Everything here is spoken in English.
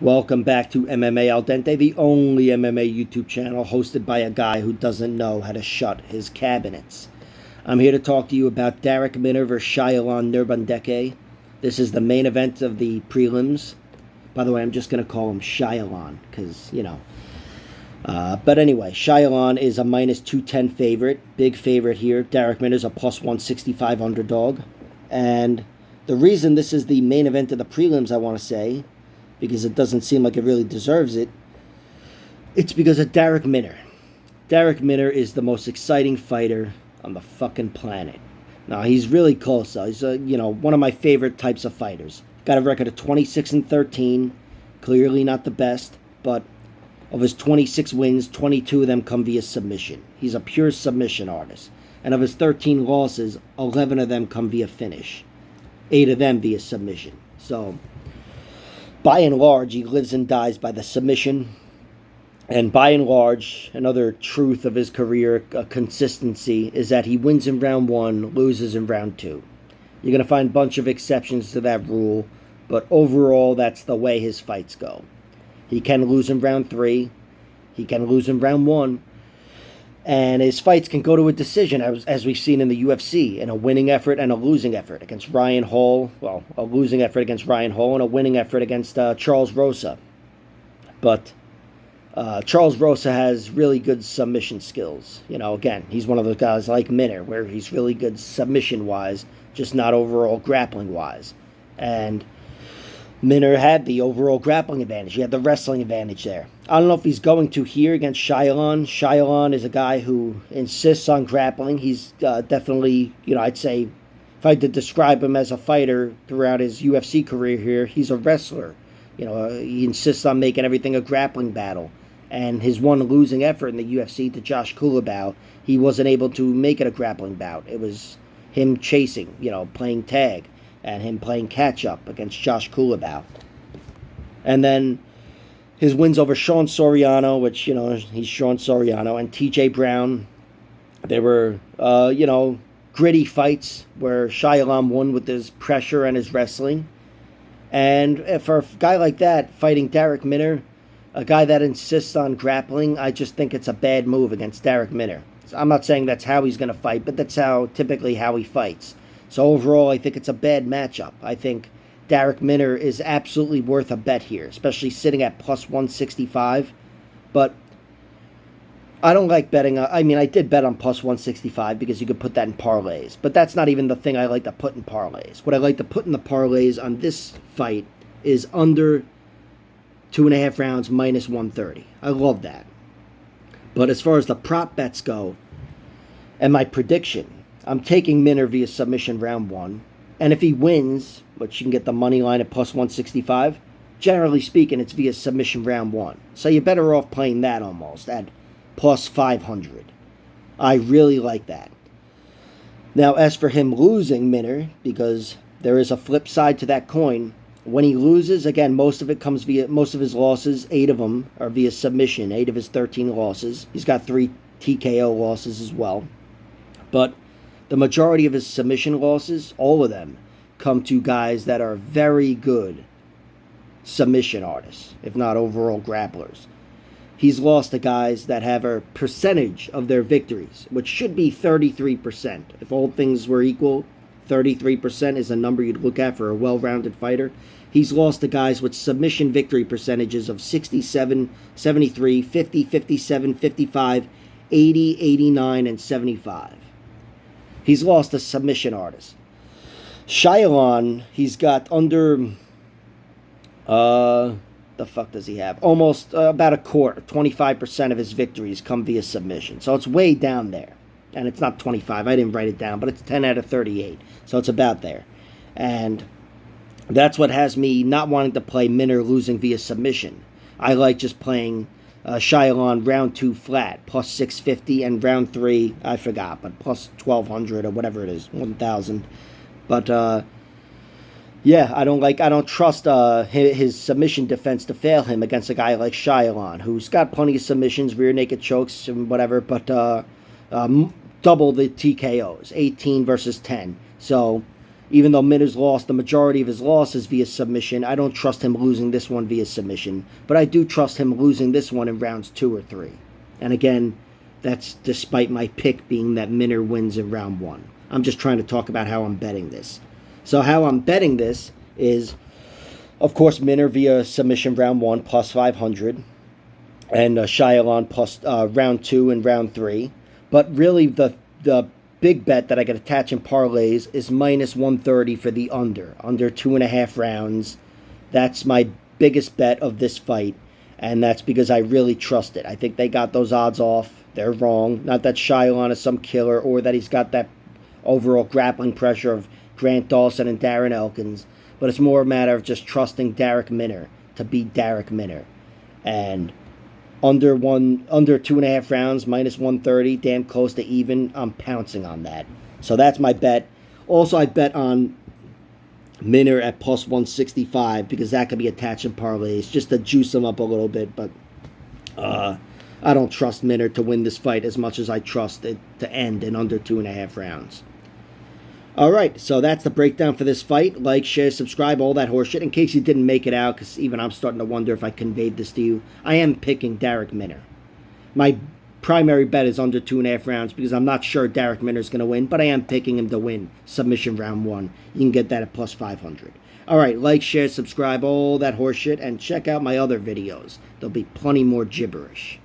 Welcome back to MMA Al Dente, the only MMA YouTube channel hosted by a guy who doesn't know how to shut his cabinets. I'm here to talk to you about Darrick Minner versus Shaykian Nuerbandieke. This is the main event of the prelims. By the way, I'm just going to call him Shaykian because, but anyway, Shaykian is a minus 210 favorite. Big favorite here. Darrick Minner's a plus 165 underdog. And the reason this is the main event of the prelims, I want to say, because it doesn't seem like it really deserves it, it's because of Darrick Minner. Darrick Minner is the most exciting fighter on the fucking planet. Now, he's really close, though. He's, one of my favorite types of fighters. Got a record of 26-13. Clearly not the best, but of his 26 wins, 22 of them come via submission. He's a pure submission artist. And of his 13 losses, 11 of them come via finish. 8 of them via submission. So, by and large, he lives and dies by the submission. And by and large, another truth of his career, consistency, is that he wins in round 1, loses in round 2. You're going to find a bunch of exceptions to that rule, but overall, that's the way his fights go. He can lose in round 3. He can lose in round 1. And his fights can go to a decision, as we've seen in the UFC, in a winning effort and a losing effort against Ryan Hall. Well, a losing effort against Ryan Hall and a winning effort against Charles Rosa. But Charles Rosa has really good submission skills. Again, he's one of those guys like Minner, where he's really good submission-wise, just not overall grappling-wise. And Minner had the overall grappling advantage. He had the wrestling advantage there. I don't know if he's going to here against Shaykian. Shaykian is a guy who insists on grappling. He's definitely, I'd say, if I had to describe him as a fighter throughout his UFC career here, he's a wrestler. He insists on making everything a grappling battle. And his one losing effort in the UFC to Josh Kulabau, he wasn't able to make it a grappling bout. It was him chasing, playing tag, and him playing catch-up against Josh Kulabau. And then his wins over Sean Soriano, which, he's Sean Soriano, and TJ Brown, they were, gritty fights where Shaykian won with his pressure and his wrestling. And for a guy like that, fighting Darrick Minner, a guy that insists on grappling, I just think it's a bad move against Darrick Minner. I'm not saying that's how he's going to fight, but that's typically how he fights. So overall, I think it's a bad matchup. I think Darrick Minner is absolutely worth a bet here, especially sitting at plus 165. But I don't like betting. I did bet on plus 165 because you could put that in parlays. But that's not even the thing I like to put in parlays. What I like to put in the parlays on this fight is under 2.5 rounds minus 130. I love that. But as far as the prop bets go, and my prediction, I'm taking Minner via submission round 1. And if he wins, which you can get the money line at plus 165, generally speaking, it's via submission round 1. So you're better off playing that almost at plus 500. I really like that. Now, as for him losing Minner, because there is a flip side to that coin, when he loses, again, most of his losses, 8 of them are via submission, 8 of his 13 losses. He's got 3 TKO losses as well. But the majority of his submission losses, all of them, come to guys that are very good submission artists, if not overall grapplers. He's lost to guys that have a percentage of their victories, which should be 33%. If all things were equal, 33% is a number you'd look at for a well-rounded fighter. He's lost to guys with submission victory percentages of 67, 73, 50, 57, 55, 80, 89, and 75. He's lost to submission artists. Shaykian, he's got under, the fuck does he have? Almost about a quarter, 25% of his victories come via submission. So it's way down there. And it's not 25, I didn't write it down, but it's 10 out of 38. So it's about there. And that's what has me not wanting to play Minner losing via submission. I like just playing Shaykian round 2 flat, plus 650, and round 3, I forgot, but plus 1,200 or whatever it is, 1,000. But, yeah, I don't trust his submission defense to fail him against a guy like Shaykian, who's got plenty of submissions, rear naked chokes and whatever, but double the TKOs, 18 versus 10. So Even though Minner's lost the majority of his losses via submission, I don't trust him losing this one via submission. But I do trust him losing this one in rounds 2 or 3. And again, that's despite my pick being that Minner wins in round 1. I'm just trying to talk about how I'm betting this. So how I'm betting this is, of course, Minner via submission round 1 plus 500. And Shaykian plus round 2 and round 3. But really the big bet that I could attach in parlays is minus 130 for the under 2.5 rounds. That's my biggest bet of this fight, and that's because I really trust it. I think they got those odds off. They're wrong. Not that Shaykian is some killer or that he's got that overall grappling pressure of Grant Dawson and Darren Elkins, but it's more a matter of just trusting Darrick Minner to beat Darrick Minner. And under 2.5 rounds, minus 130, damn close to even. I'm pouncing on that. So that's my bet. Also, I bet on Minner at plus 165 because that could be attached in parlays just to juice him up a little bit. But I don't trust Minner to win this fight as much as I trust it to end in under 2.5 rounds. All right, so that's the breakdown for this fight. Like, share, subscribe, all that horseshit. In case you didn't make it out, because even I'm starting to wonder if I conveyed this to you, I am picking Darrick Minner. My primary bet is under 2.5 rounds because I'm not sure Darrick Minner is going to win, but I am picking him to win submission round 1. You can get that at plus 500. All right, like, share, subscribe, all that horseshit, and check out my other videos. There'll be plenty more gibberish.